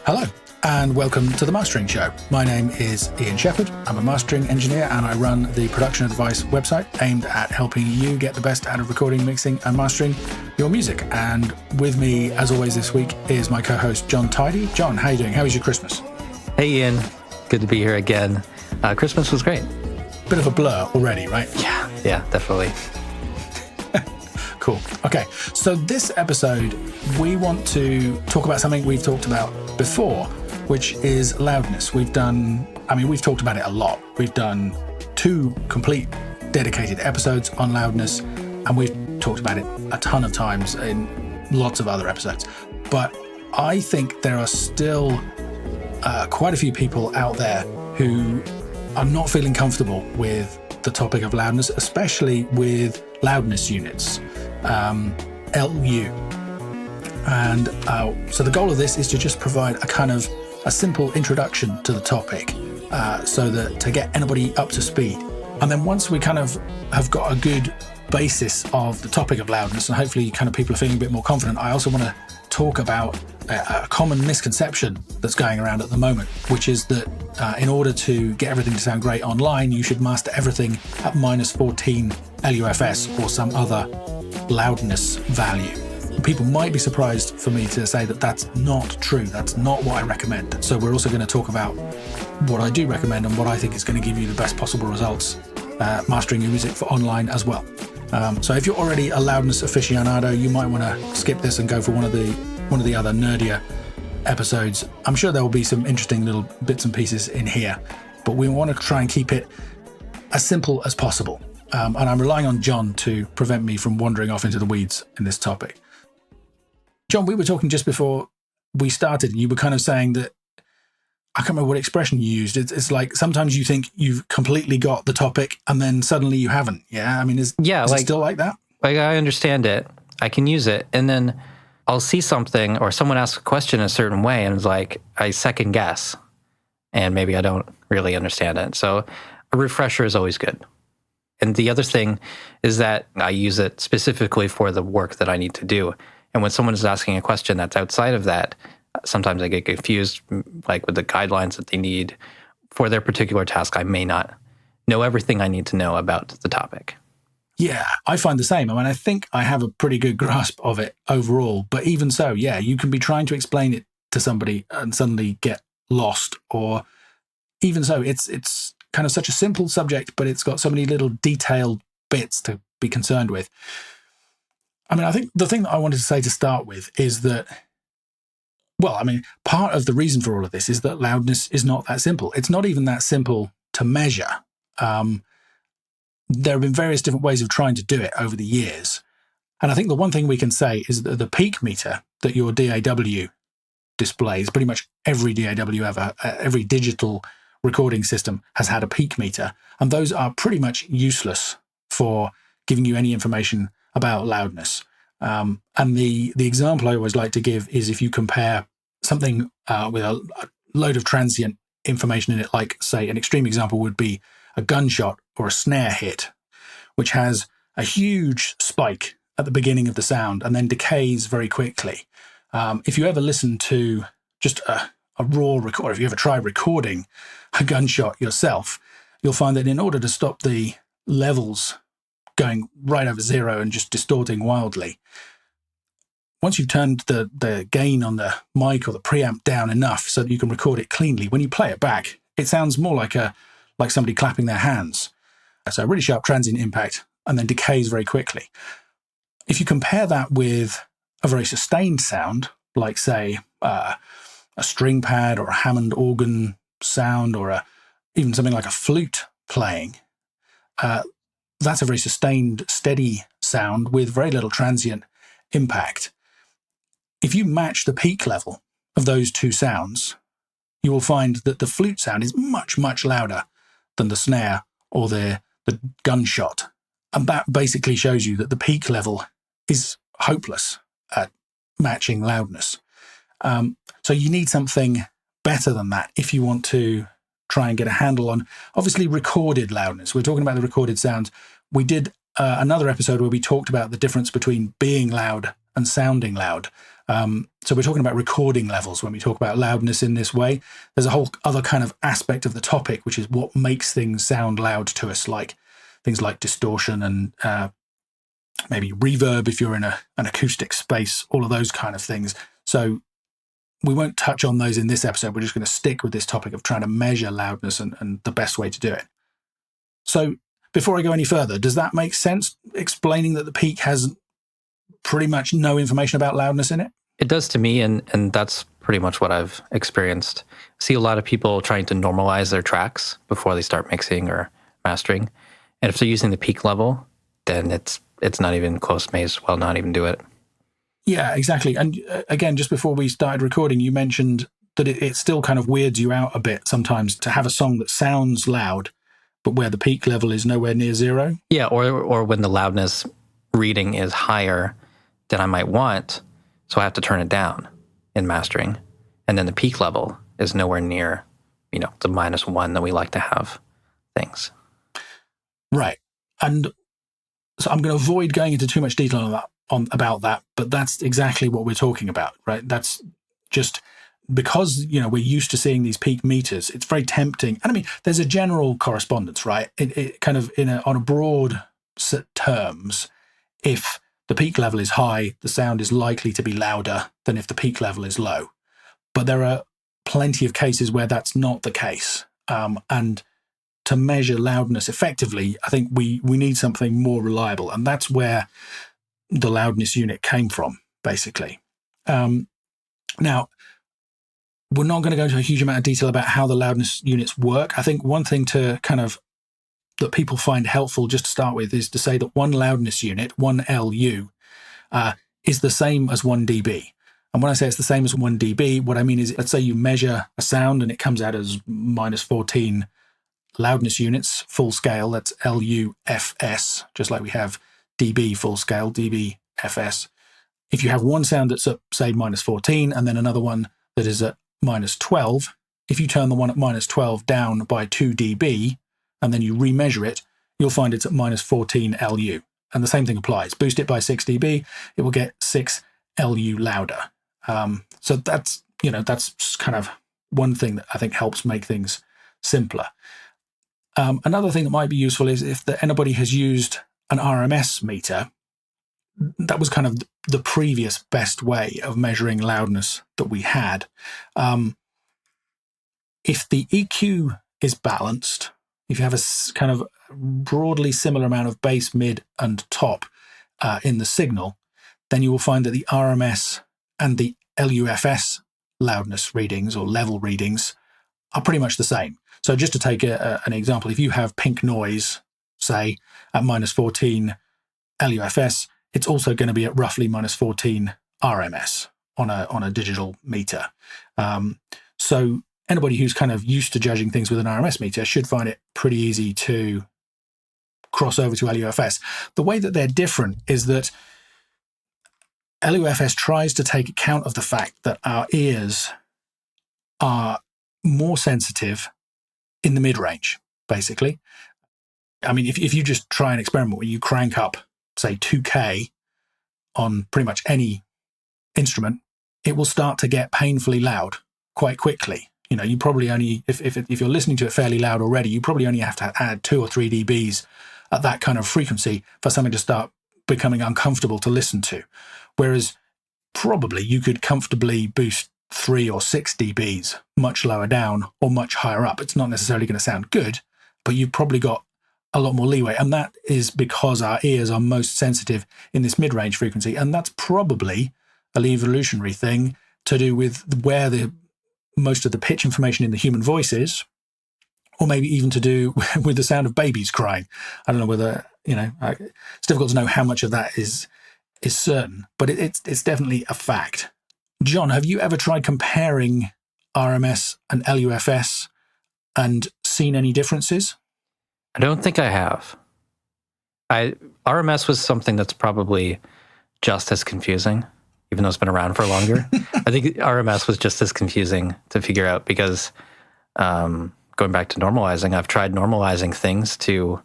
Hello, and welcome to The Mastering Show. My name is Ian Shepherd. I'm a mastering engineer, and I run the production advice website aimed at helping you get the best out of recording, mixing, and mastering your music. And with me, as always this week, is my co-host, John Tidy. John, how are you doing? How was your Christmas? Hey, Ian. Good to be here again. Christmas was great. Bit of a blur already, right? Yeah, definitely. Cool. Okay, so this episode, we want to talk about something we've talked about before, which is loudness. We've talked about it a lot. We've done 2 complete dedicated episodes on loudness, and we've talked about it a ton of times in lots of other episodes. But I think there are still quite a few people out there who are not feeling comfortable with the topic of loudness, especially with loudness units, LU. And so the goal of this is to just provide a simple introduction to the topic, so that to get anybody up to speed. And then once we have got a good basis of the topic of loudness, and hopefully people are feeling a bit more confident, I also want to talk about a common misconception that's going around at the moment, which is that in order to get everything to sound great online, you should master everything at -14 LUFS or some other loudness value. People might be surprised for me to say that that's not true. That's not what I recommend. So we're also going to talk about what I do recommend and what I think is going to give you the best possible results mastering your music for online as well. So if you're already a loudness aficionado, you might want to skip this and go for one of the other nerdier episodes. I'm sure there will be some interesting little bits and pieces in here, but we want to try and keep it as simple as possible. And I'm relying on John to prevent me from wandering off into the weeds in this topic. John, we were talking just before we started, and you were saying that, I can't remember what expression you used. It's like sometimes you think you've completely got the topic and then suddenly you haven't. Yeah? I mean, is it still like that? Like, I understand it. I can use it. And then I'll see something or someone asks a question a certain way, and it's like I second guess, and maybe I don't really understand it. So a refresher is always good. And the other thing is that I use it specifically for the work that I need to do. And when someone is asking a question that's outside of that, sometimes I get confused, like with the guidelines that they need for their particular task. I may not know everything I need to know about the topic. Yeah, I find the same. I mean, I think I have a pretty good grasp of it overall, but even so, yeah, you can be trying to explain it to somebody and suddenly get lost. Or even so, it's such a simple subject, but it's got so many little detailed bits to be concerned with. I mean, I think the thing that I wanted to say to start with is that, part of the reason for all of this is that loudness is not that simple. It's not even that simple to measure. There have been various different ways of trying to do it over the years. And I think the one thing we can say is that the peak meter that your DAW displays, pretty much every DAW ever, every digital recording system has had a peak meter, and those are pretty much useless for giving you any information about loudness. And the example I always like to give is if you compare something with a load of transient information in it, like, say, an extreme example would be a gunshot or a snare hit, which has a huge spike at the beginning of the sound and then decays very quickly. If you ever listen to just a raw record, if you ever try recording a gunshot yourself, you'll find that in order to stop the levels going right over zero and just distorting wildly, once you've turned the gain on the mic or the preamp down enough so that you can record it cleanly, when you play it back, it sounds more like somebody clapping their hands. So a really sharp transient impact and then decays very quickly. If you compare that with a very sustained sound, like, say, a string pad or a Hammond organ sound, or even something like a flute playing, that's a very sustained, steady sound with very little transient impact. If you match the peak level of those two sounds, you will find that the flute sound is much, much louder than the snare or the gunshot. And that basically shows you that the peak level is hopeless at matching loudness. So you need something better than that if you want to try and get a handle on, obviously, recorded loudness. We're talking about the recorded sounds. We did another episode where we talked about the difference between being loud and sounding loud. So we're talking about recording levels when we talk about loudness in this way. There's a whole other kind of aspect of the topic, which is what makes things sound loud to us, like things like distortion and maybe reverb if you're in an acoustic space, all of those kind of things. So we won't touch on those in this episode. We're just going to stick with this topic of trying to measure loudness and the best way to do it. So before I go any further, does that make sense, explaining that the peak has pretty much no information about loudness in it? It does to me, and that's pretty much what I've experienced. I see a lot of people trying to normalize their tracks before they start mixing or mastering. And if they're using the peak level, then it's not even close. May as well not even do it. Yeah, exactly. And again, just before we started recording, you mentioned that it still kind of weirds you out a bit sometimes to have a song that sounds loud, but where the peak level is nowhere near zero. Yeah, or when the loudness reading is higher than I might want, so I have to turn it down in mastering. And then the peak level is nowhere near, the -1 that we like to have things. Right. And so I'm going to avoid going into too much detail about that, but that's exactly what we're talking about, right? That's just because, we're used to seeing these peak meters, it's very tempting. And I mean, there's a general correspondence, right? It kind of on a broad terms, if the peak level is high, the sound is likely to be louder than if the peak level is low. But there are plenty of cases where that's not the case. And to measure loudness effectively, I think we need something more reliable. And that's where the loudness unit came from, basically. Now, we're not going to go into a huge amount of detail about how the loudness units work. I think one thing to that people find helpful just to start with is to say that one loudness unit, one LU, is the same as 1 dB. And when I say it's the same as 1 dB, what I mean is, let's say you measure a sound and it comes out as -14 loudness units, full scale, that's LUFS, just like we have dB full scale, dBFS. If you have one sound that's at, say, -14 and then another one that is at -12, if you turn the one at -12 down by 2 dB and then you remeasure it, you'll find it's at -14 LU. And the same thing applies. Boost it by 6 dB, it will get 6 LU louder. So that's kind of one thing that I think helps make things simpler. Another thing that might be useful is if anybody has used an RMS meter. That was kind of the previous best way of measuring loudness that we had. If the EQ is balanced, if you have a kind of broadly similar amount of bass, mid, and top in the signal, then you will find that the RMS and the LUFS loudness readings or level readings are pretty much the same. So just to take an example, if you have pink noise, say, at -14 LUFS, it's also going to be at roughly -14 RMS on a digital meter. So anybody who's kind of used to judging things with an RMS meter should find it pretty easy to cross over to LUFS. The way that they're different is that LUFS tries to take account of the fact that our ears are more sensitive in the mid-range, basically. I mean, if you just try an experiment where you crank up, say, 2K on pretty much any instrument, it will start to get painfully loud quite quickly. You probably only, if you're listening to it fairly loud already, you probably only have to add 2 or 3 dBs at that kind of frequency for something to start becoming uncomfortable to listen to. Whereas probably you could comfortably boost 3 or 6 dBs much lower down or much higher up. It's not necessarily going to sound good, but you've probably got a lot more leeway. And that is because our ears are most sensitive in this mid-range frequency. And that's probably an evolutionary thing to do with where most of the pitch information in the human voice is, or maybe even to do with the sound of babies crying. I don't know whether, it's difficult to know how much of that is certain, but it's definitely a fact. John, have you ever tried comparing RMS and LUFS and seen any differences? I don't think I have. RMS was something that's probably just as confusing, even though it's been around for longer. I think RMS was just as confusing to figure out because going back to normalizing, I've tried normalizing things to,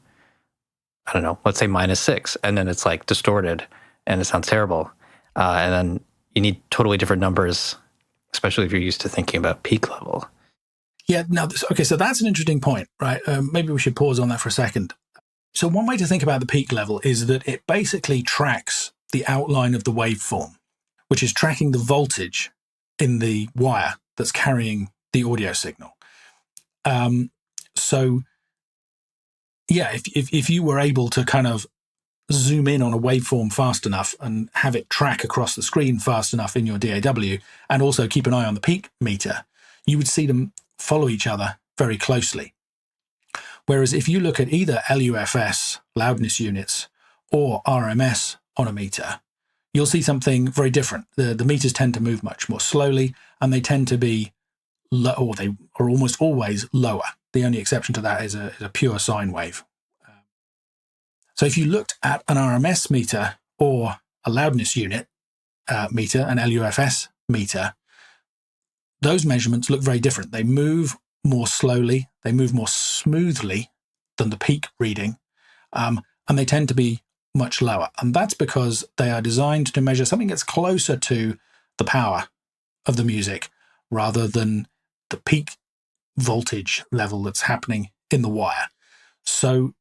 I don't know, let's say -6, and then it's like distorted and it sounds terrible. And then you need totally different numbers, especially if you're used to thinking about peak level. Yeah, no, okay, so that's an interesting point, right? Maybe we should pause on that for a second. So one way to think about the peak level is that it basically tracks the outline of the waveform, which is tracking the voltage in the wire that's carrying the audio signal. So, yeah, if you were able to kind of zoom in on a waveform fast enough and have it track across the screen fast enough in your DAW, and also keep an eye on the peak meter, you would see them follow each other very closely. Whereas if you look at either LUFS, loudness units, or RMS on a meter, you'll see something very different. The meters tend to move much more slowly, and they tend to be low, or they are almost always lower. The only exception to that is a pure sine wave. So if you looked at an RMS meter or a loudness unit meter, an LUFS meter, those measurements look very different. They move more slowly, they move more smoothly than the peak reading, and they tend to be much lower. And that's because they are designed to measure something that's closer to the power of the music rather than the peak voltage level that's happening in the wire. So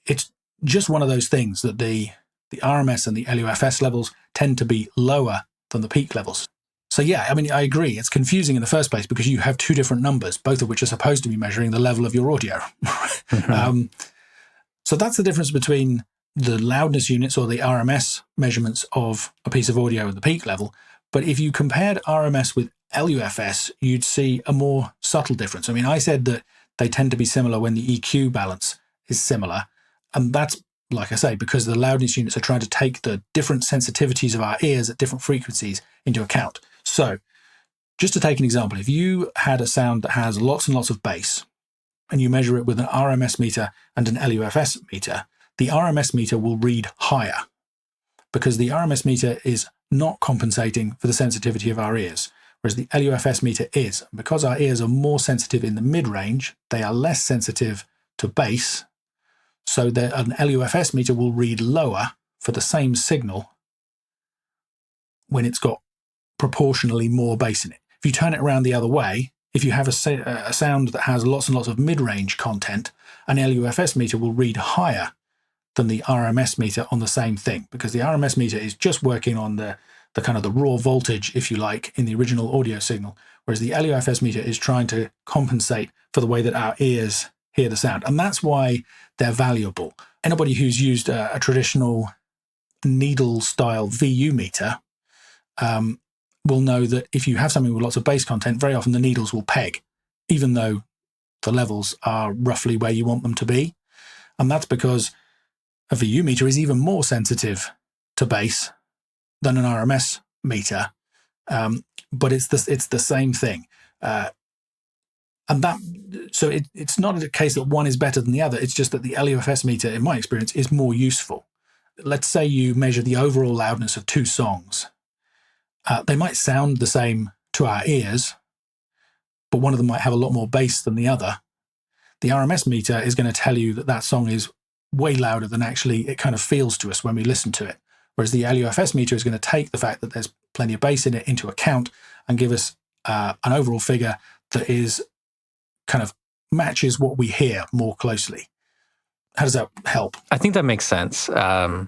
it's just one of those things that the RMS and the LUFS levels tend to be lower than the peak levels. So yeah, I mean, I agree. It's confusing in the first place because you have two different numbers, both of which are supposed to be measuring the level of your audio. So that's the difference between the loudness units or the RMS measurements of a piece of audio at the peak level. But if you compared RMS with LUFS, you'd see a more subtle difference. I mean, I said that they tend to be similar when the EQ balance is similar. And that's, like I say, because the loudness units are trying to take the different sensitivities of our ears at different frequencies into account. So just to take an example, if you had a sound that has lots and lots of bass and you measure it with an RMS meter and an LUFS meter, the RMS meter will read higher because the RMS meter is not compensating for the sensitivity of our ears, whereas the LUFS meter is. And because our ears are more sensitive in the mid-range, they are less sensitive to bass. So that an LUFS meter will read lower for the same signal when it's got proportionally more bass in it. If you turn it around the other way, if you have a sound that has lots and lots of mid-range content, an LUFS meter will read higher than the RMS meter on the same thing, because the RMS meter is just working on the kind of the raw voltage, if you like, in the original audio signal, whereas the LUFS meter is trying to compensate for the way that our ears hear the sound. And that's why they're valuable. Anybody who's used a traditional needle-style VU meter will know that if you have something with lots of bass content, very often the needles will peg, even though the levels are roughly where you want them to be. And that's because a VU meter is even more sensitive to bass than an RMS meter, but it's the same thing. And that, so it's not a case that one is better than the other. It's just that the LUFS meter, in my experience, is more useful. Let's say you measure the overall loudness of two songs. They might sound the same to our ears, but one of them might have a lot more bass than the other. The RMS meter is going to tell you that that song is way louder than actually it kind of feels to us when we listen to it. Whereas the LUFS meter is going to take the fact that there's plenty of bass in it into account and give us an overall figure that is kind of matches what we hear more closely. How does that help? I think that makes sense. They're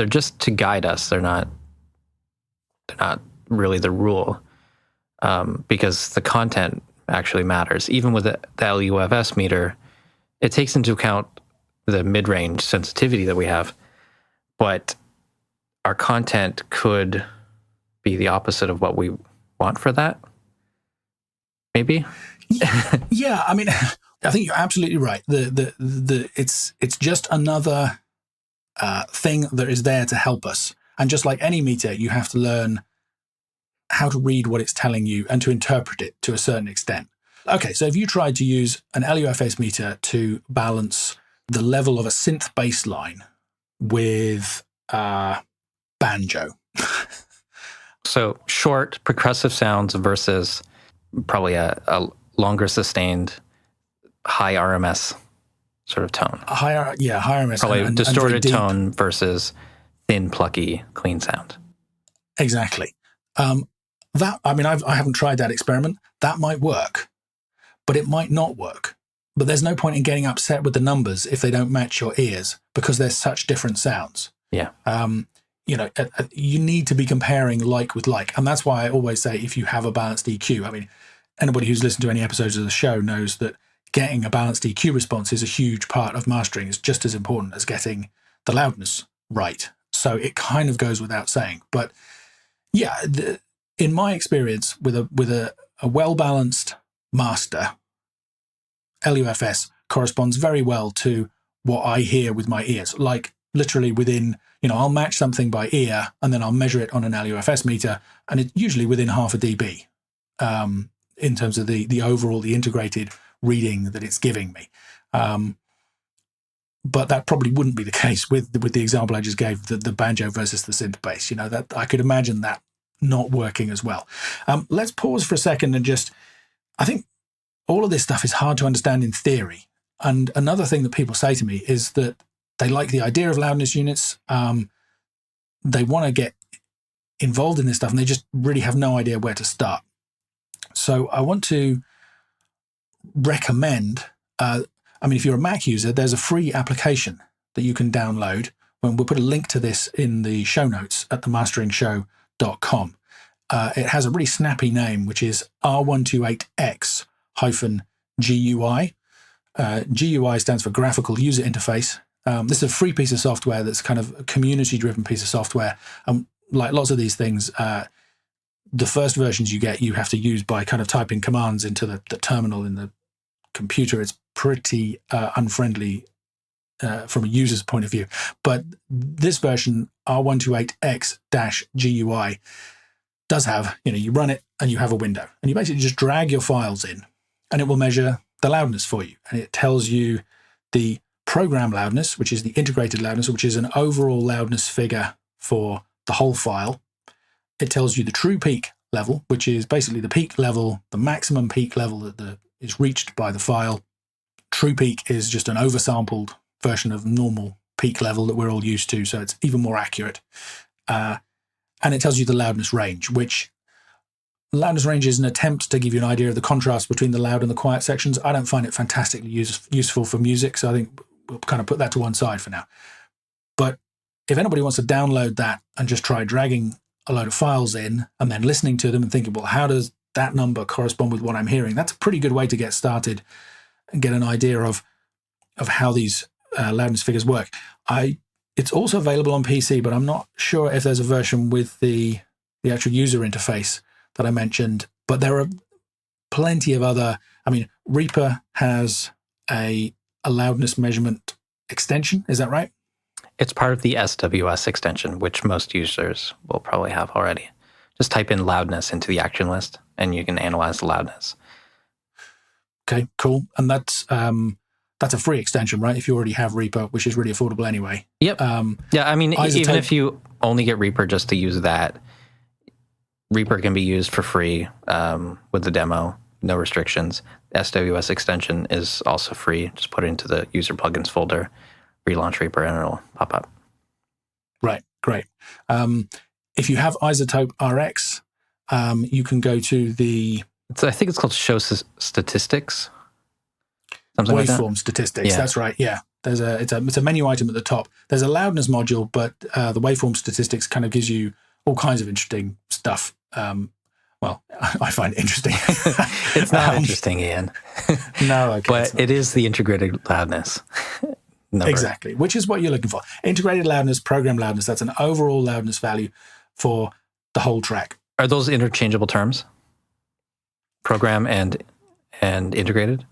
just to guide us. They're not really the rule, because the content actually matters. Even with the LUFS meter, it takes into account the mid-range sensitivity that we have, but our content could be the opposite of what we want for that. Maybe. Yeah, I mean, I think you're absolutely right. It's just another thing that is there to help us. And just like any meter, you have to learn how to read what it's telling you and to interpret it to a certain extent. Okay, so if you tried to use an LUFS meter to balance the level of a synth bass line with banjo. So short percussive sounds versus probably a longer sustained high RMS sort of tone. High RMS. Probably and distorted very deep tone versus thin, plucky, clean sound. Exactly. I haven't tried that experiment. That might work, but it might not work. But there's no point in getting upset with the numbers if they don't match your ears because they're such different sounds. Yeah. You need to be comparing like with like. And that's why I always say if you have a balanced EQ, I mean, anybody who's listened to any episodes of the show knows that getting a balanced EQ response is a huge part of mastering. It's just as important as getting the loudness right. So it kind of goes without saying. But yeah, in my experience with a well-balanced master, LUFS corresponds very well to what I hear with my ears. Like literally within, I'll match something by ear and then I'll measure it on an LUFS meter, and it's usually within half a dB in terms of the overall, the integrated reading that it's giving me. But that probably wouldn't be the case with the example I just gave, the banjo versus the synth bass. That I could imagine that not working as well. Let's pause for a second and I think all of this stuff is hard to understand in theory. And another thing that people say to me is that they like the idea of loudness units. They want to get involved in this stuff and they just really have no idea where to start. So I want to recommend, if you're a Mac user, there's a free application that you can download. We'll put a link to this in the show notes at themasteриngshow.com. It has a really snappy name, which is R128X-GUI. GUI stands for Graphical User Interface. This is a free piece of software that's kind of a community-driven piece of software. Like lots of these things, the first versions you have to use by kind of typing commands into the terminal in the computer. It's pretty unfriendly from a user's point of view. But this version, R128X-GUI, does have, you run it and you have a window. And you basically just drag your files in and it will measure the loudness for you. And it tells you the program loudness, which is the integrated loudness, which is an overall loudness figure for the whole file. It tells you the true peak level, which is basically the peak level, the maximum peak level that is reached by the file. True peak is just an oversampled version of normal peak level that we're all used to, so it's even more accurate. And it tells you the loudness range, which loudness range is an attempt to give you an idea of the contrast between the loud and the quiet sections. I don't find it fantastically useful for music, so I think we'll kind of put that to one side for now. But if anybody wants to download that and just try dragging a load of files in and then listening to them and thinking, well, how does that number correspond with what I'm hearing? That's a pretty good way to get started and get an idea of how these loudness figures work. It's also available on PC, but I'm not sure if there's a version with the actual user interface that I mentioned. But there are plenty of other. Reaper has a loudness measurement extension. Is that right? It's part of the SWS extension, which most users will probably have already. Just type in loudness into the action list, and you can analyze the loudness. Okay, cool. And that's a free extension, right? If you already have Reaper, which is really affordable anyway. Yep. Even if you only get Reaper just to use that, Reaper can be used for free with the demo, no restrictions. SWS extension is also free. Just put it into the user plugins folder, relaunch Reaper, and it'll pop up. Right, great. If you have Isotope RX, you can go to I think it's called Show Statistics. Something like that. Waveform statistics. Yeah. That's right. Yeah, it's a menu item at the top. There's a loudness module, but the waveform statistics kind of gives you all kinds of interesting stuff. Well, I find it interesting. It's not interesting, Ian. No, okay, but it is the integrated loudness number. Exactly, which is what you're looking for. Integrated loudness, program loudness. That's an overall loudness value for the whole track. Are those interchangeable terms? Program and integrated?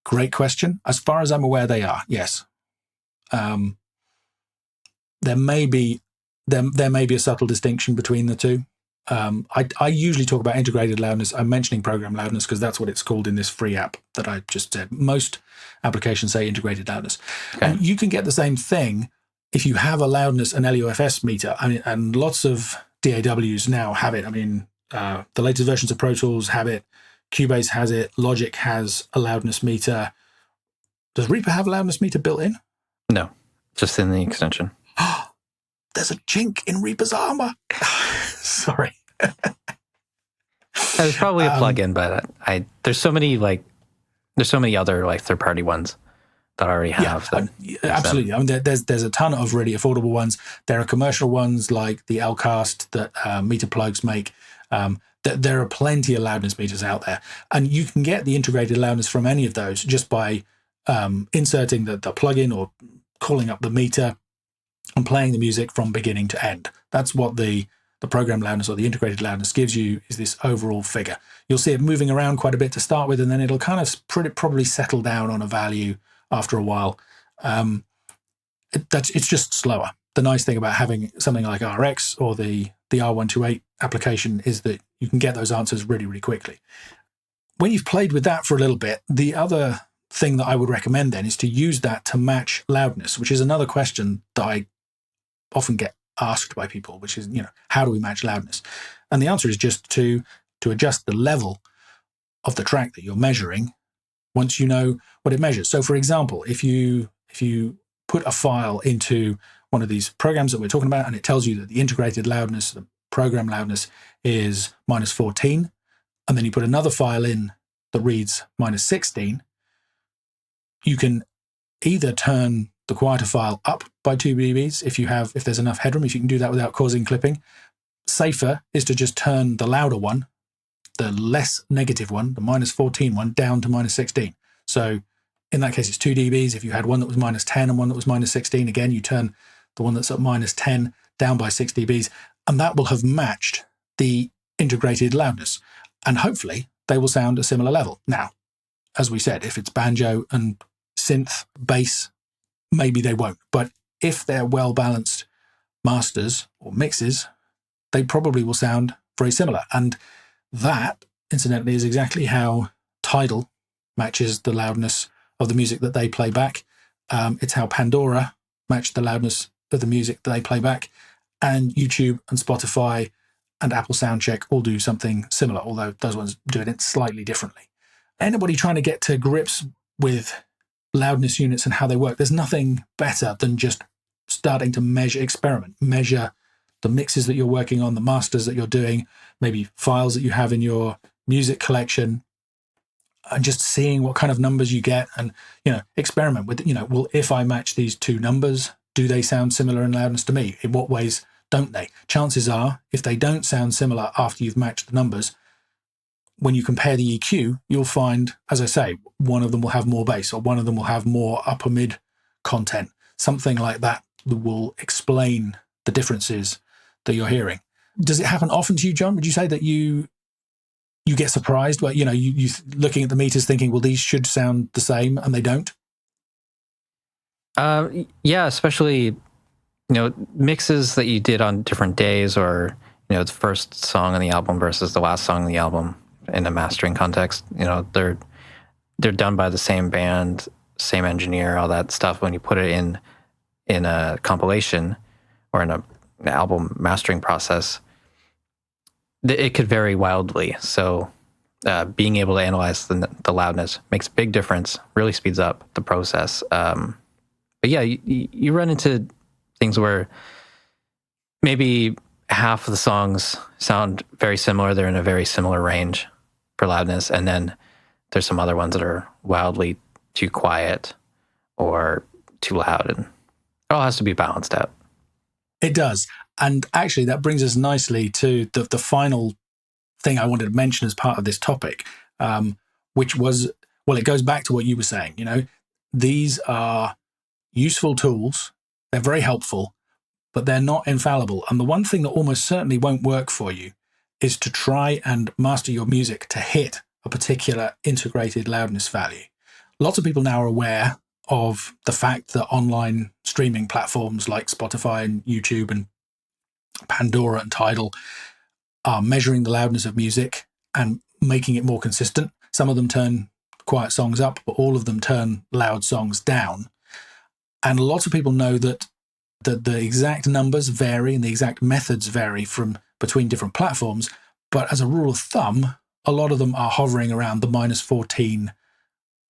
Great question. As far as I'm aware, they are, yes. There may be a subtle distinction between the two. I usually talk about integrated loudness. I'm mentioning program loudness because that's what it's called in this free app that I just said. Most applications say integrated loudness. Okay. And you can get the same thing if you have a loudness and LUFS meter. And lots of DAWs now have it. The latest versions of Pro Tools have it. Cubase has it. Logic has a loudness meter. Does Reaper have a loudness meter built in? No, just in the extension. there's a chink in Reaper's armor. Sorry. There's probably a plugin, but there's so many other like third-party ones that I already have. Absolutely. I mean, there's a ton of really affordable ones. There are commercial ones like the Lcast that meter plugs make. There are plenty of loudness meters out there, and you can get the integrated loudness from any of those just by inserting the plugin or calling up the meter and playing the music from beginning to end. That's what the program loudness or the integrated loudness gives you, is this overall figure. You'll see it moving around quite a bit to start with, and then it'll kind of probably settle down on a value after a while. It's just slower. The nice thing about having something like RX or the R128 application is that you can get those answers really, really quickly. When you've played with that for a little bit, the other thing that I would recommend then is to use that to match loudness, which is another question that I often get asked by people, which is, how do we match loudness? And the answer is just to adjust the level of the track that you're measuring once you know what it measures. So for example, if you put a file into one of these programs that we're talking about, and it tells you that the integrated loudness, the program loudness, is -14, and then you put another file in that reads -16, you can either turn the quieter file up by 2 dBs if there's enough headroom, if you can do that without causing clipping. Safer is to just turn the louder one, the less negative one, the -14 one, down to -16. So in that case, it's 2 dBs. If you had one that was -10 and one that was -16, again, you turn the one that's at -10 down by 6 dBs, and that will have matched the integrated loudness. And hopefully they will sound a similar level. Now, as we said, if it's banjo and synth, bass, maybe they won't. But if they're well-balanced masters or mixes, they probably will sound very similar. And that, incidentally, is exactly how Tidal matches the loudness of the music that they play back. It's how Pandora match the loudness of the music that they play back. And YouTube and Spotify and Apple Soundcheck all do something similar, although those ones do it slightly differently. Anybody trying to get to grips with loudness units and how they work, there's nothing better than just starting to measure the mixes that you're working on, the masters that you're doing, maybe files that you have in your music collection, and just seeing what kind of numbers you get, and experiment with well, if I match these two numbers, do they sound similar in loudness to me? In what ways don't they? Chances are, if they don't sound similar after you've matched the numbers, when you compare the EQ, you'll find, as I say, one of them will have more bass, or one of them will have more upper mid content, something like that will explain the differences that you're hearing. Does it happen often to you, John? Would you say that you get surprised where, you looking at the meters thinking, well, these should sound the same, and they don't? Yeah, especially, mixes that you did on different days, or, the first song on the album versus the last song on the album in a mastering context. They're done by the same band, same engineer, all that stuff. When you put it in a compilation or in an album mastering process, it could vary wildly. So being able to analyze the loudness makes a big difference, really speeds up the process. But yeah, you run into things where maybe half of the songs sound very similar. They're in a very similar range for loudness. And then there's some other ones that are wildly too quiet or too loud. And it all has to be balanced out. It does. And actually, that brings us nicely to the final thing I wanted to mention as part of this topic, which was, well, it goes back to what you were saying. These are useful tools. They're very helpful, but they're not infallible. And the one thing that almost certainly won't work for you is to try and master your music to hit a particular integrated loudness value. Lots of people now are aware of the fact that online streaming platforms like Spotify and YouTube and Pandora and Tidal are measuring the loudness of music and making it more consistent. Some of them turn quiet songs up, but all of them turn loud songs down. And lots of people know that the exact numbers vary and the exact methods vary from between different platforms. But as a rule of thumb, a lot of them are hovering around the -14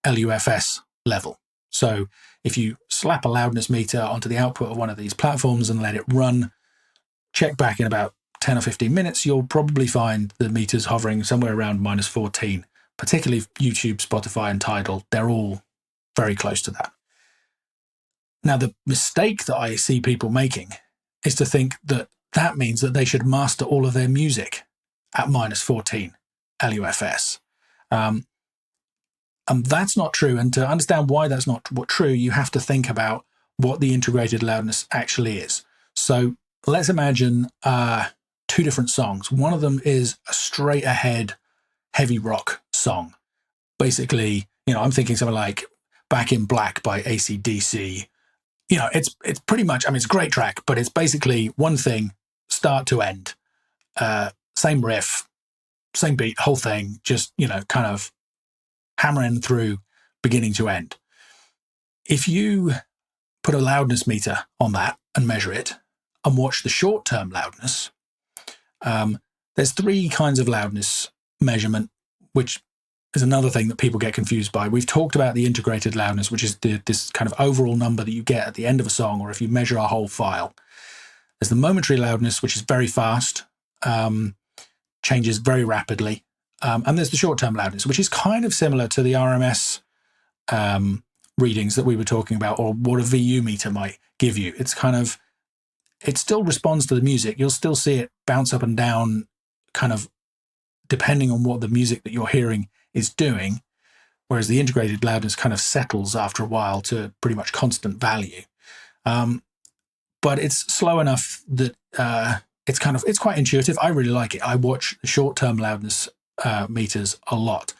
LUFS level. So if you slap a loudness meter onto the output of one of these platforms and let it run, check back in about 10 or 15 minutes, you'll probably find the meters hovering somewhere around -14. Particularly YouTube, Spotify, and Tidal, they're all very close to that. Now, the mistake that I see people making is to think that that means that they should master all of their music at -14 LUFS. And that's not true. And to understand why that's not true, you have to think about what the integrated loudness actually is. So let's imagine two different songs. One of them is a straight ahead heavy rock song. Basically, I'm thinking something like Back in Black by AC/DC. It's pretty much, it's a great track, but it's basically one thing, start to end. Same riff, same beat, whole thing, just, kind of hammering through beginning to end. If you put a loudness meter on that and measure it and watch the short-term loudness, there's three kinds of loudness measurement, which is another thing that people get confused by. We've talked about the integrated loudness, which is this kind of overall number that you get at the end of a song, or if you measure a whole file. There's the momentary loudness, which is very fast, changes very rapidly. And there's the short-term loudness, which is kind of similar to the RMS readings that we were talking about, or what a VU meter might give you. It still responds to the music. You'll still see it bounce up and down, kind of depending on what the music that you're hearing is doing, whereas the integrated loudness kind of settles after a while to pretty much constant value. But it's slow enough that it's quite intuitive. I really like it. I watch the short-term loudness meters a lot.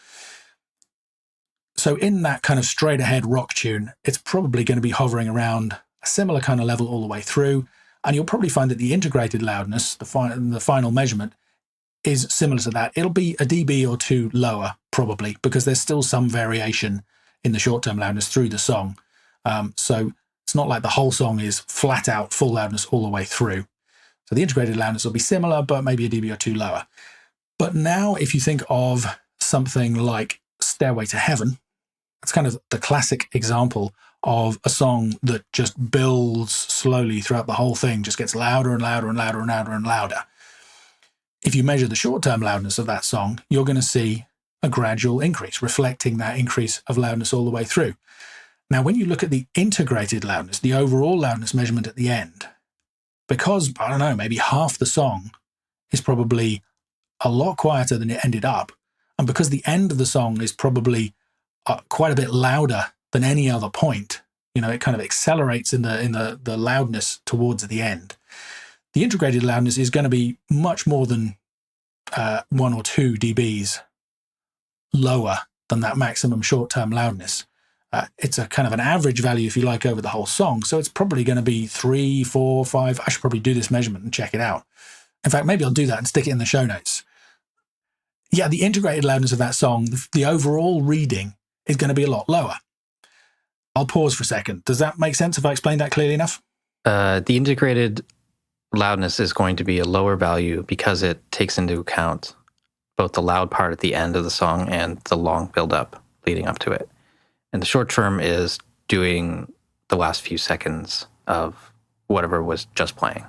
So in that kind of straight ahead rock tune, it's probably going to be hovering around a similar kind of level all the way through. And you'll probably find that the integrated loudness, the final measurement, is similar to that. It'll be a dB or two lower, probably, because there's still some variation in the short-term loudness through the song. So it's not like the whole song is flat out full loudness all the way through. So the integrated loudness will be similar, but maybe a dB or two lower. But now if you think of something like Stairway to Heaven, it's kind of the classic example of a song that just builds slowly throughout the whole thing, just gets louder and louder and louder and louder and louder. If you measure the short-term loudness of that song, you're going to see a gradual increase, reflecting that increase of loudness all the way through. Now, when you look at the integrated loudness, the overall loudness measurement at the end, because, I don't know, maybe half the song is probably a lot quieter than it ended up, and because the end of the song is probably quite a bit louder than any other point, it kind of accelerates in the loudness towards the end. The integrated loudness is going to be much more than 1 or 2 dBs lower than that maximum short-term loudness. It's a kind of an average value, if you like, over the whole song. So it's probably going to be 3, 4, 5. I should probably do this measurement and check it out. In fact, maybe I'll do that and stick it in the show notes. Yeah, the integrated loudness of that song, the overall reading is going to be a lot lower. I'll pause for a second. Does that make sense if I explained that clearly enough? The integrated loudness is going to be a lower value because it takes into account both the loud part at the end of the song and the long build-up leading up to it. And the short term is doing the last few seconds of whatever was just playing.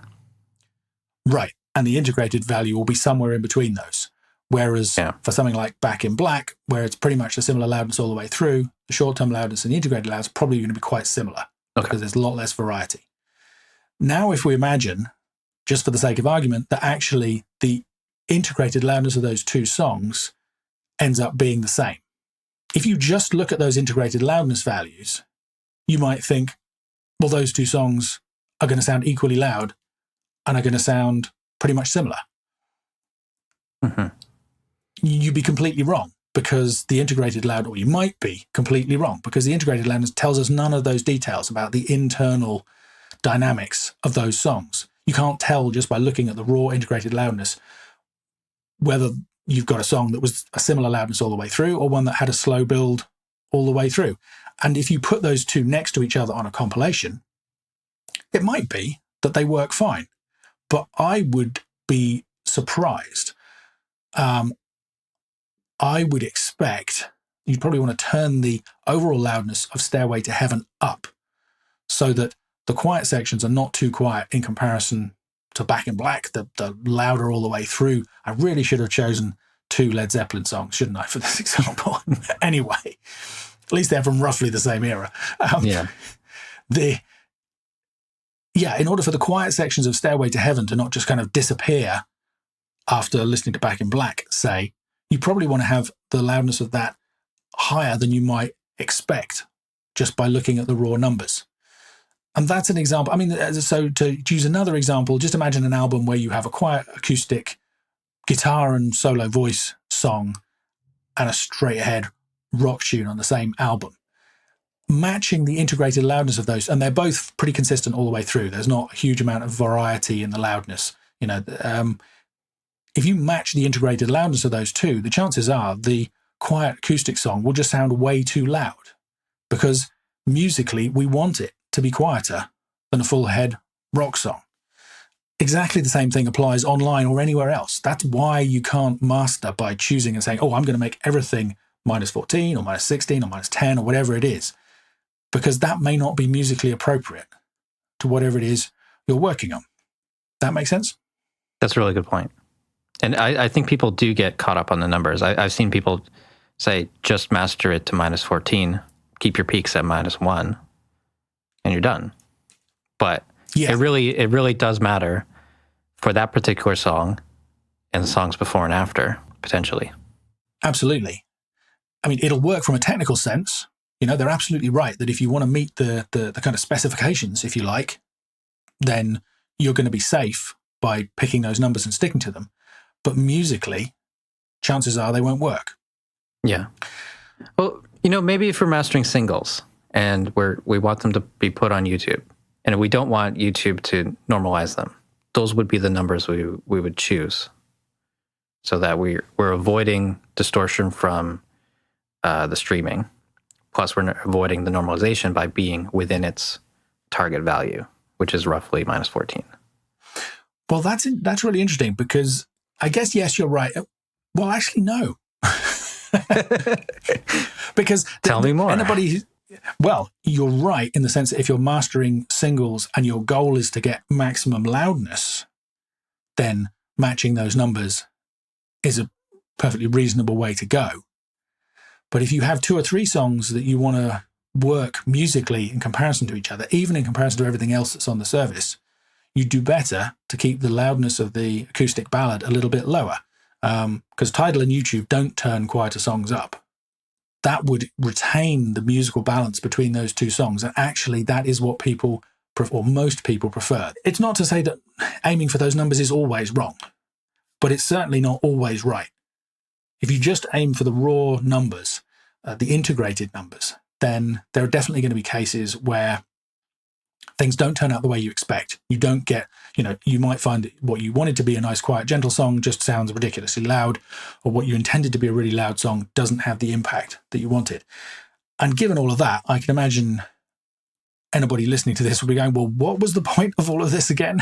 Right. And the integrated value will be somewhere in between those. Whereas for something like Back in Black, where it's pretty much a similar loudness all the way through, the short-term loudness and the integrated loudness are probably going to be quite similar because there's a lot less variety. Now, if we imagine, just for the sake of argument, that actually the integrated loudness of those two songs ends up being the same. If you just look at those integrated loudness values, you might think, well, those two songs are going to sound equally loud and are going to sound pretty much similar. Mm-hmm. You'd be completely wrong because the integrated loudness, or you might be completely wrong because the integrated loudness tells us none of those details about the internal dynamics of those songs. You can't tell just by looking at the raw integrated loudness whether you've got a song that was a similar loudness all the way through or one that had a slow build all the way through. And if you put those two next to each other on a compilation, it might be that they work fine. But I would be surprised. I would expect you'd probably want to turn the overall loudness of Stairway to Heaven up so that the quiet sections are not too quiet in comparison to Back in Black, the louder all the way through. I really should have chosen 2 Led Zeppelin songs, shouldn't I, for this example? Anyway, at least they're from roughly the same era. In order for the quiet sections of Stairway to Heaven to not just kind of disappear after listening to Back in Black, say, you probably want to have the loudness of that higher than you might expect just by looking at the raw numbers. And that's an example. I mean, so to use another example, just imagine an album where you have a quiet acoustic guitar and solo voice song and a straight ahead rock tune on the same album. Matching the integrated loudness of those, and they're both pretty consistent all the way through. There's not a huge amount of variety in the loudness. If you match the integrated loudness of those two, the chances are the quiet acoustic song will just sound way too loud because musically we want it to be quieter than a full head rock song. Exactly the same thing applies online or anywhere else. That's why you can't master by choosing and saying, oh, I'm going to make everything -14 or -16 or -10 or whatever it is, because that may not be musically appropriate to whatever it is you're working on. That make sense? That's a really good point. And I think people do get caught up on the numbers. I've seen people say, just master it to -14, keep your peaks at -1, and you're done. But it really does matter for that particular song and the songs before and after, potentially. Absolutely. I mean, it'll work from a technical sense. They're absolutely right that if you want to meet the kind of specifications, if you like, then you're going to be safe by picking those numbers and sticking to them. But musically, chances are they won't work. Yeah. Well, maybe if we're mastering singles and we want them to be put on YouTube, and we don't want YouTube to normalize them, those would be the numbers we would choose, so that we're avoiding distortion from the streaming. Plus, we're avoiding the normalization by being within its target value, which is roughly -14. Well, that's really interesting because I guess, yes, you're right. Well, actually, no. Because tell me more. Well, you're right in the sense that if you're mastering singles and your goal is to get maximum loudness, then matching those numbers is a perfectly reasonable way to go. But if you have 2 or 3 songs that you want to work musically in comparison to each other, even in comparison to everything else that's on the service, you do better to keep the loudness of the acoustic ballad a little bit lower, because Tidal and YouTube don't turn quieter songs up. That would retain the musical balance between those 2 songs, and actually that is what people, or most people, prefer. It's not to say that aiming for those numbers is always wrong, but it's certainly not always right. If you just aim for the raw numbers, the integrated numbers, then there are definitely going to be cases where things don't turn out the way you expect. You don't get, you might find that what you wanted to be a nice, quiet, gentle song just sounds ridiculously loud, or what you intended to be a really loud song doesn't have the impact that you wanted. And given all of that, I can imagine anybody listening to this will be going, well, what was the point of all of this again?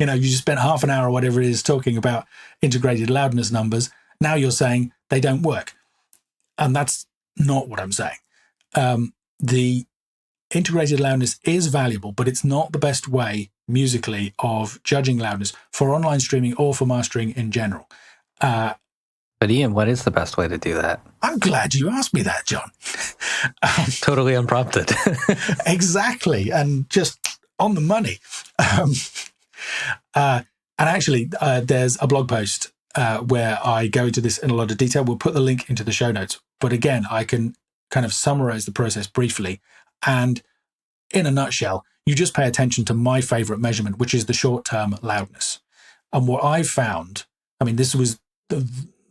You just spent half an hour or whatever it is talking about integrated loudness numbers. Now you're saying they don't work. And that's not what I'm saying. The integrated loudness is valuable, but it's not the best way musically of judging loudness for online streaming or for mastering in general. But Ian, what is the best way to do that? I'm glad you asked me that, John. Totally unprompted. Exactly. And just on the money. And actually, there's a blog post where I go into this in a lot of detail. We'll put the link into the show notes. But again, I can kind of summarize the process briefly. And in a nutshell, you just pay attention to my favorite measurement, which is the short-term loudness. And what I've found, this was,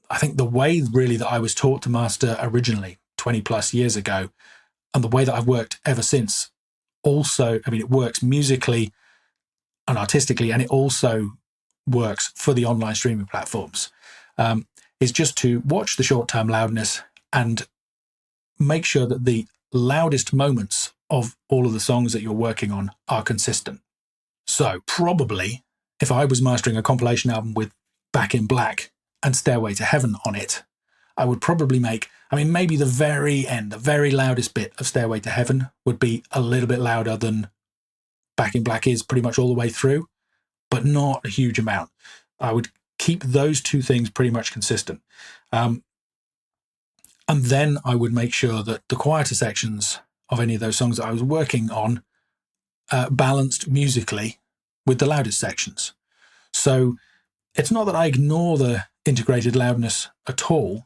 I think, the way really that I was taught to master originally 20 plus years ago, and the way that I've worked ever since. Also, it works musically and artistically, and it also works for the online streaming platforms, is just to watch the short-term loudness and make sure that the loudest moments of all of the songs that you're working on are consistent. So probably if I was mastering a compilation album with Back in Black and Stairway to Heaven on it, I would probably make, maybe the very end, the very loudest bit of Stairway to Heaven would be a little bit louder than Back in Black is pretty much all the way through, but not a huge amount. I would keep those two things pretty much consistent. And then I would make sure that the quieter sections of any of those songs that I was working on balanced musically with the loudest sections. So it's not that I ignore the integrated loudness at all,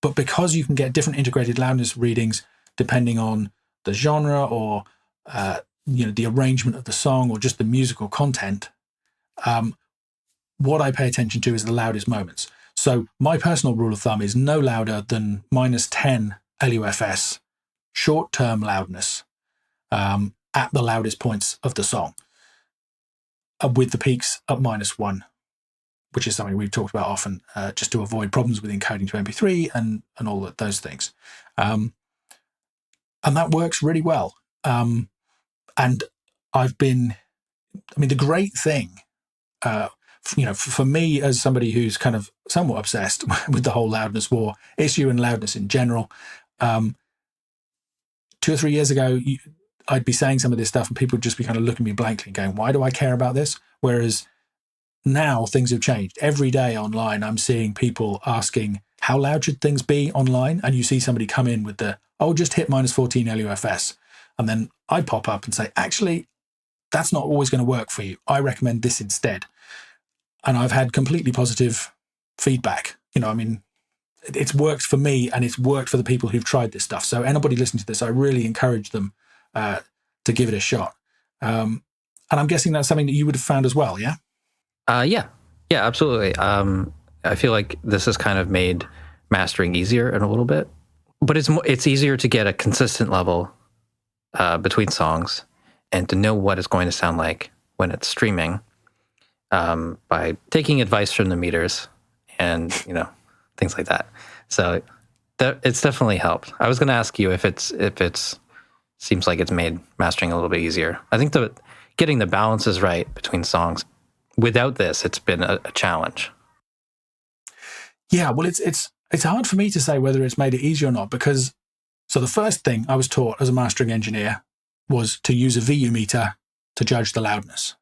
but because you can get different integrated loudness readings depending on the genre or the arrangement of the song or just the musical content, what I pay attention to is the loudest moments. So my personal rule of thumb is no louder than -10 LUFS short-term loudness at the loudest points of the song, with the peaks at -1, which is something we've talked about often, just to avoid problems with encoding to MP3 and all of those things. And that works really well. And the great thing, for me as somebody who's kind of somewhat obsessed with the whole loudness war issue and loudness in general, 2 or 3 years ago, I'd be saying some of this stuff and people would just be kind of looking at me blankly and going, why do I care about this? Whereas now things have changed. Every day online, I'm seeing people asking, how loud should things be online? And you see somebody come in with just hit -14 LUFS. And then I pop up and say, actually, that's not always going to work for you. I recommend this instead. And I've had completely positive feedback. It's worked for me and it's worked for the people who've tried this stuff. So anybody listening to this, I really encourage them to give it a shot. And I'm guessing that's something that you would have found as well, yeah? Yeah, absolutely. I feel like this has kind of made mastering easier in a little bit, but it's easier to get a consistent level between songs and to know what it's going to sound like when it's streaming by taking advice from the meters and things like that. So it's definitely helped. I was going to ask you if it's seems like it's made mastering a little bit easier. I think getting the balances right between songs. Without this, it's been a challenge. Yeah, well, it's hard for me to say whether it's made it easier or not, because the first thing I was taught as a mastering engineer was to use a VU meter to judge the loudness.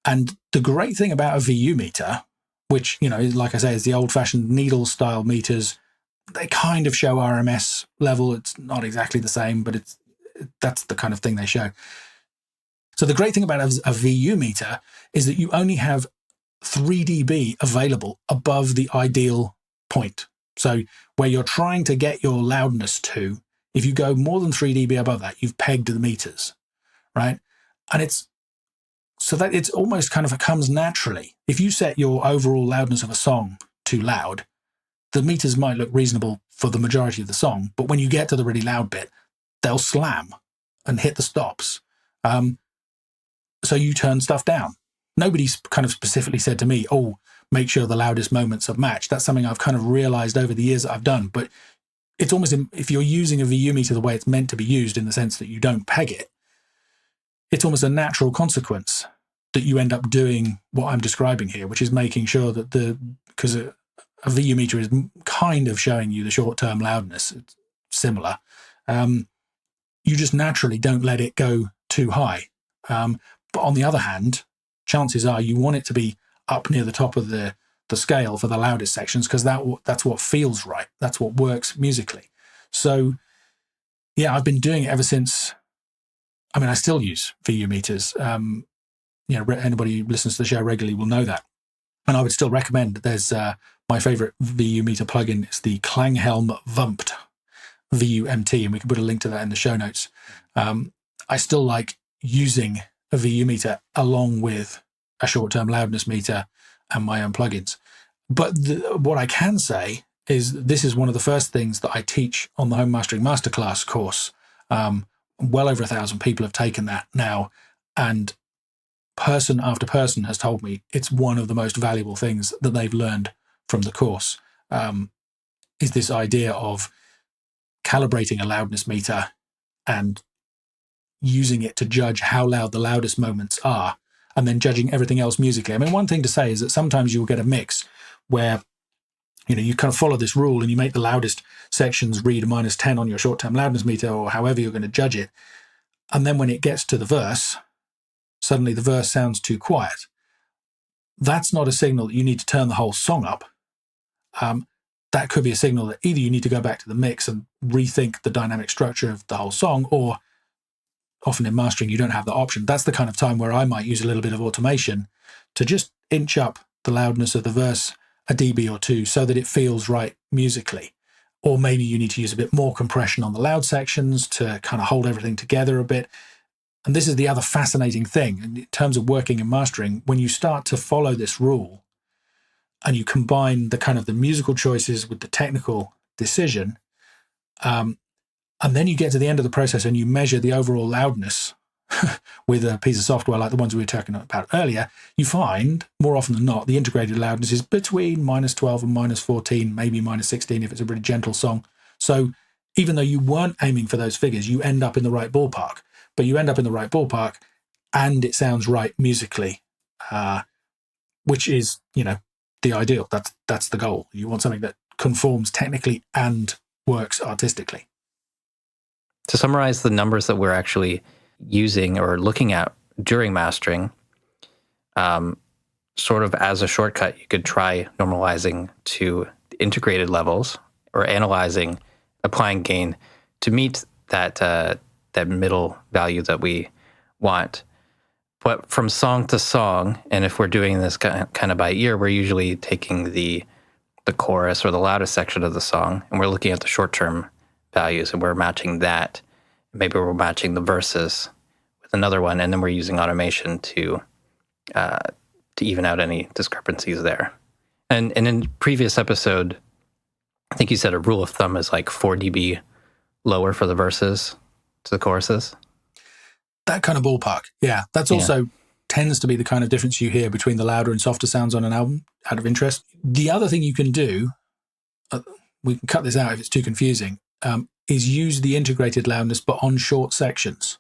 And the great thing about a VU meter, which, like I say, is the old-fashioned needle-style meters, they kind of show RMS level. It's not exactly the same, but that's the kind of thing they show. So the great thing about a VU meter is that you only have 3 dB available above the ideal point. So where you're trying to get your loudness to, if you go more than 3 dB above that, you've pegged the meters, right? And it's almost kind of, it comes naturally. If you set your overall loudness of a song too loud, the meters might look reasonable for the majority of the song, but when you get to the really loud bit, they'll slam and hit the stops. So you turn stuff down. Nobody's kind of specifically said to me, make sure the loudest moments are matched. That's something I've kind of realized over the years that I've done. But it's almost, if you're using a VU meter the way it's meant to be used, in the sense that you don't peg it, it's almost a natural consequence that you end up doing what I'm describing here, which is making sure that because a VU meter is kind of showing you the short-term loudness, it's similar. You just naturally don't let it go too high. But on the other hand, chances are you want it to be up near the top of the scale for the loudest sections, because that's what feels right. That's what works musically. So, yeah, I've been doing it ever since. I still use VU meters. Anybody who listens to the show regularly will know that. And I would still recommend, there's my favorite VU meter plugin is the Klanghelm Vumpt VUMT, and we can put a link to that in the show notes. I still like using a VU meter along with a short-term loudness meter and my own plugins. But what I can say is this is one of the first things that I teach on the Home Mastering Masterclass course. Well over 1,000 people have taken that now, and person after person has told me it's one of the most valuable things that they've learned from the course, is this idea of calibrating a loudness meter and using it to judge how loud the loudest moments are, and then judging everything else musically. One thing to say is that sometimes you'll get a mix where you kind of follow this rule and you make the loudest sections read -10 on your short-term loudness meter, or however you're going to judge it. And then when it gets to the verse, suddenly the verse sounds too quiet. That's not a signal that you need to turn the whole song up. That could be a signal that either you need to go back to the mix and rethink the dynamic structure of the whole song, or often in mastering, you don't have that option. That's the kind of time where I might use a little bit of automation to just inch up the loudness of the verse a dB or two so that it feels right musically. Or maybe you need to use a bit more compression on the loud sections to kind of hold everything together a bit. And this is the other fascinating thing in terms of working and mastering. When you start to follow this rule and you combine the kind of the musical choices with the technical decision, and then you get to the end of the process and you measure the overall loudness with a piece of software like the ones we were talking about earlier, you find, more often than not, the integrated loudness is between -12 and -14, maybe -16 if it's a really gentle song. So even though you weren't aiming for those figures, you end up in the right ballpark. But you end up in the right ballpark and it sounds right musically, which is, the ideal. That's the goal. You want something that conforms technically and works artistically. To summarize the numbers that we're actually using or looking at during mastering, sort of as a shortcut, you could try normalizing to integrated levels or analyzing, applying gain to meet that middle value that we want. But from song to song, and if we're doing this kind of by ear, we're usually taking the chorus or the loudest section of the song, and we're looking at the short-term values, and we're matching that. Maybe we're matching the verses with another one, and then we're using automation to even out any discrepancies there. And in previous episode, I think you said a rule of thumb is like 4 dB lower for the verses to the choruses. That kind of ballpark, yeah. That's also tends to be the kind of difference you hear between the louder and softer sounds on an album, out of interest. The other thing you can do, we can cut this out if it's too confusing, is use the integrated loudness but on short sections.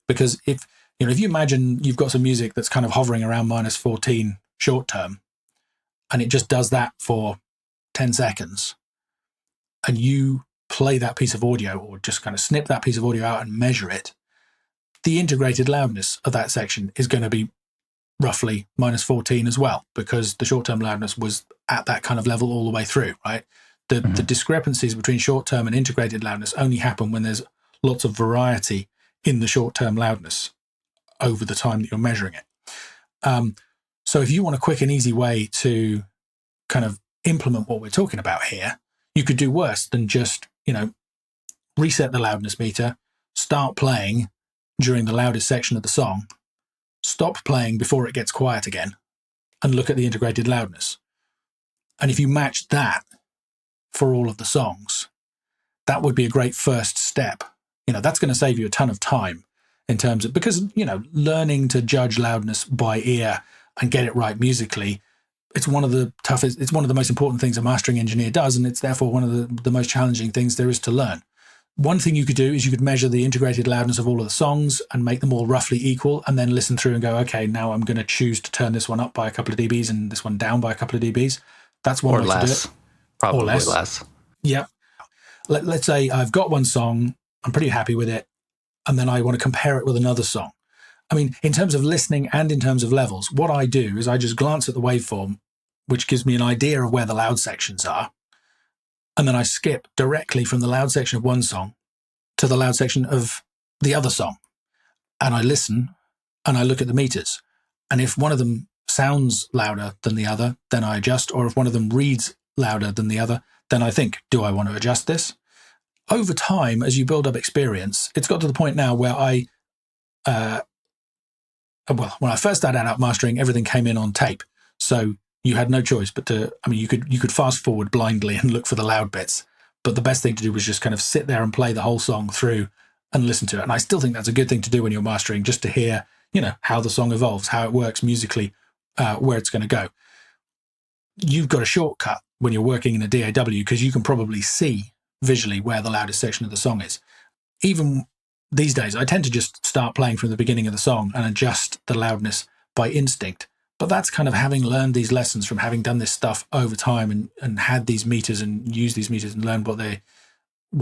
Because if you imagine you've got some music that's kind of hovering around -14 short term, and it just does that for 10 seconds, and you play that piece of audio or just kind of snip that piece of audio out and measure it, the integrated loudness of that section is going to be roughly -14 as well, because the short-term loudness was at that kind of level all the way through, right? The discrepancies between short-term and integrated loudness only happen when there's lots of variety in the short-term loudness over the time that you're measuring it. So if you want a quick and easy way to kind of implement what we're talking about here, you could do worse than just, reset the loudness meter, start playing during the loudest section of the song, stop playing before it gets quiet again, and look at the integrated loudness. And if you match that for all of the songs, that would be a great first step. That's going to save you a ton of time in terms of, because, learning to judge loudness by ear and get it right musically, it's one of the most important things a mastering engineer does, and it's therefore one of the most challenging things there is to learn. One thing you could do is you could measure the integrated loudness of all of the songs and make them all roughly equal, and then listen through and go, okay, now I'm going to choose to turn this one up by a couple of dBs and this one down by a couple of dBs. That's one way to do it. Probably or less. Yeah. Let's say I've got one song, I'm pretty happy with it, and then I want to compare it with another song. I mean, in terms of listening and in terms of levels, what I do is I just glance at the waveform, which gives me an idea of where the loud sections are. And then I skip directly from the loud section of one song to the loud section of the other song. And I listen and I look at the meters. And if one of them sounds louder than the other, then I adjust. Or if one of them reads louder than the other, then I think, do I want to adjust this? Over time, as you build up experience, it's got to the point now where when I first started out mastering, everything came in on tape. So you had no choice but you could fast forward blindly and look for the loud bits. But the best thing to do was just kind of sit there and play the whole song through and listen to it. And I still think that's a good thing to do when you're mastering, just to hear, how the song evolves, how it works musically, where it's going to go. You've got a shortcut when you're working in a DAW because you can probably see visually where the loudest section of the song is. Even these days, I tend to just start playing from the beginning of the song and adjust the loudness by instinct. But that's kind of having learned these lessons from having done this stuff over time and had these meters and used these meters and learned what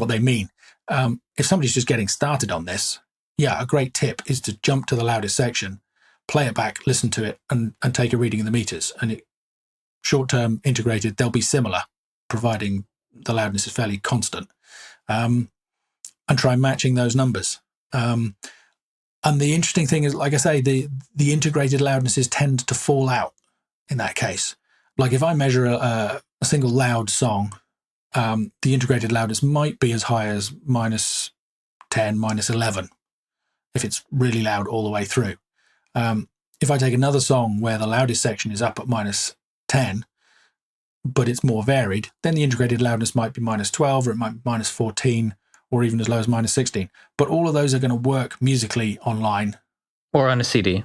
they mean. If somebody's just getting started on this, a great tip is to jump to the loudest section, play it back, listen to it, and take a reading of the meters. And short-term integrated, they'll be similar, providing the loudness is fairly constant. And try matching those numbers. And the interesting thing is, like I say, the integrated loudnesses tend to fall out in that case. Like if I measure a single loud song, the integrated loudness might be as high as -10, -11, if it's really loud all the way through. If I take another song where the loudest section is up at -10, but it's more varied, then the integrated loudness might be -12, or it might be -14, or even as low as -16. But all of those are going to work musically online. Or on a CD.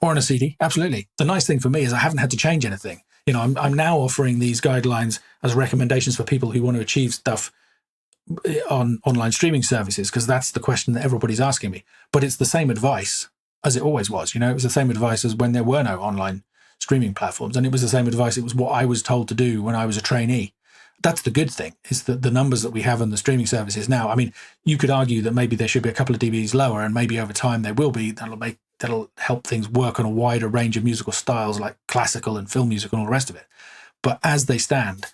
Or on a CD, absolutely. The nice thing for me is I haven't had to change anything. I'm now offering these guidelines as recommendations for people who want to achieve stuff on online streaming services, because that's the question that everybody's asking me. But it's the same advice as it always was. It was the same advice as when there were no online streaming platforms. And it was the same advice. It was what I was told to do when I was a trainee. That's the good thing, is that the numbers that we have on the streaming services now, I mean, you could argue that maybe there should be a couple of dBs lower, and maybe over time there will be. That'll help things work on a wider range of musical styles like classical and film music and all the rest of it. But as they stand,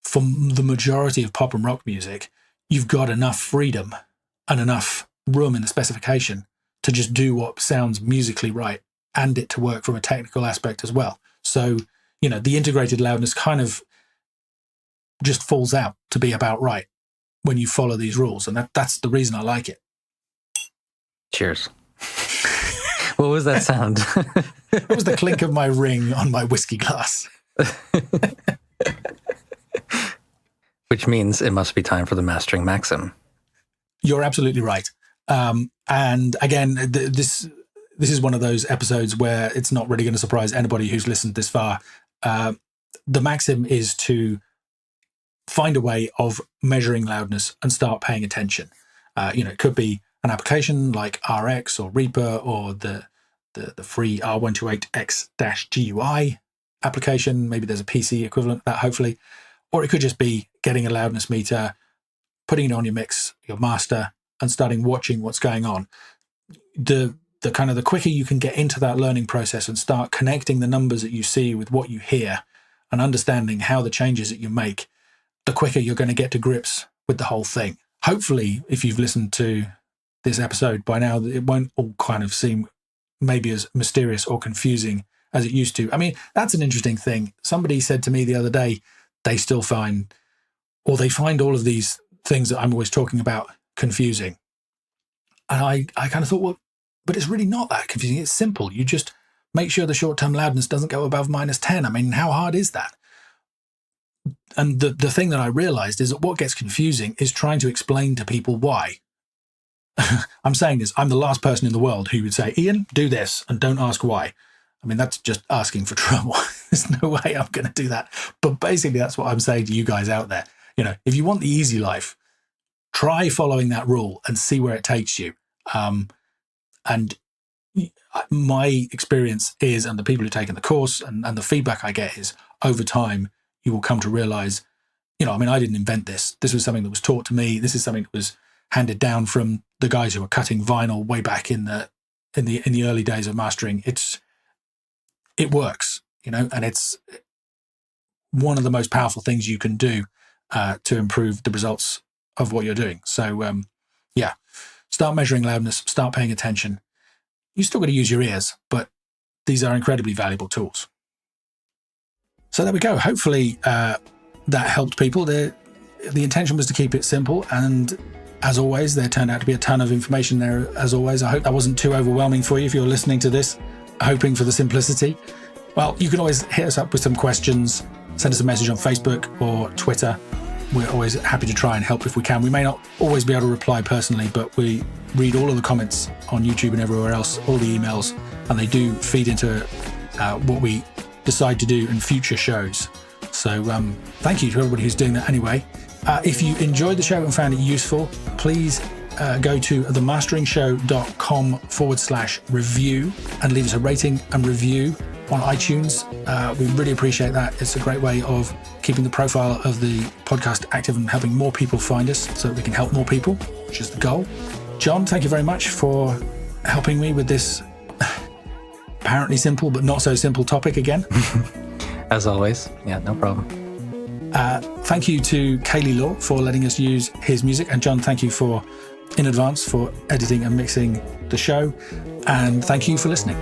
for the majority of pop and rock music, you've got enough freedom and enough room in the specification to just do what sounds musically right and it to work from a technical aspect as well. So, the integrated loudness kind of just falls out to be about right when you follow these rules. And that's the reason I like it. Cheers. What was that sound? It was the clink of my ring on my whiskey glass. Which means it must be time for the mastering maxim. You're absolutely right. And again, this is one of those episodes where it's not really going to surprise anybody who's listened this far. The maxim is to find a way of measuring loudness and start paying attention. It could be an application like RX or Reaper or the free R128X-GUI application. Maybe there's a PC equivalent of that, hopefully. Or it could just be getting a loudness meter, putting it on your mix, your master, and starting watching what's going on. The quicker you can get into that learning process and start connecting the numbers that you see with what you hear and understanding how the changes that you make, the quicker you're going to get to grips with the whole thing. Hopefully, if you've listened to this episode by now, it won't all kind of seem maybe as mysterious or confusing as it used to. I mean, that's an interesting thing. Somebody said to me the other day, they find all of these things that I'm always talking about confusing. And I kind of thought, well, but it's really not that confusing. It's simple. You just make sure the short-term loudness doesn't go above -10. I mean, how hard is that? And the thing that I realized is that what gets confusing is trying to explain to people why. I'm saying this, I'm the last person in the world who would say, Ian, do this and don't ask why. I mean, that's just asking for trouble. There's no way I'm going to do that. But basically, that's what I'm saying to you guys out there. If you want the easy life, try following that rule and see where it takes you. And my experience is, and the people who've taken the course and the feedback I get is, over time, you will come to realize, I didn't invent this. This was something that was taught to me. This is something that was handed down from the guys who were cutting vinyl way back in the early days of mastering. It works, and it's one of the most powerful things you can do to improve the results of what you're doing. So, start measuring loudness, start paying attention. You still got to use your ears, but these are incredibly valuable tools. So there we go. Hopefully that helped people. The intention was to keep it simple, and as always, there turned out to be a ton of information there, as always. I hope that wasn't too overwhelming for you if you're listening to this, hoping for the simplicity. Well, you can always hit us up with some questions, send us a message on Facebook or Twitter. We're always happy to try and help if we can. We may not always be able to reply personally, but we read all of the comments on YouTube and everywhere else, all the emails, and they do feed into what we decide to do in future shows. So thank you to everybody who's doing that anyway. If you enjoyed the show and found it useful, please go to themasteringshow.com/review and leave us a rating and review. on iTunes. We really appreciate that. It's a great way of keeping the profile of the podcast active and helping more people find us so that we can help more people, which is the goal. John, thank you very much for helping me with this apparently simple but not so simple topic again. As always. Yeah, no problem. Thank you to Kaylee Law for letting us use his music. And John, thank you in advance for editing and mixing the show. And thank you for listening.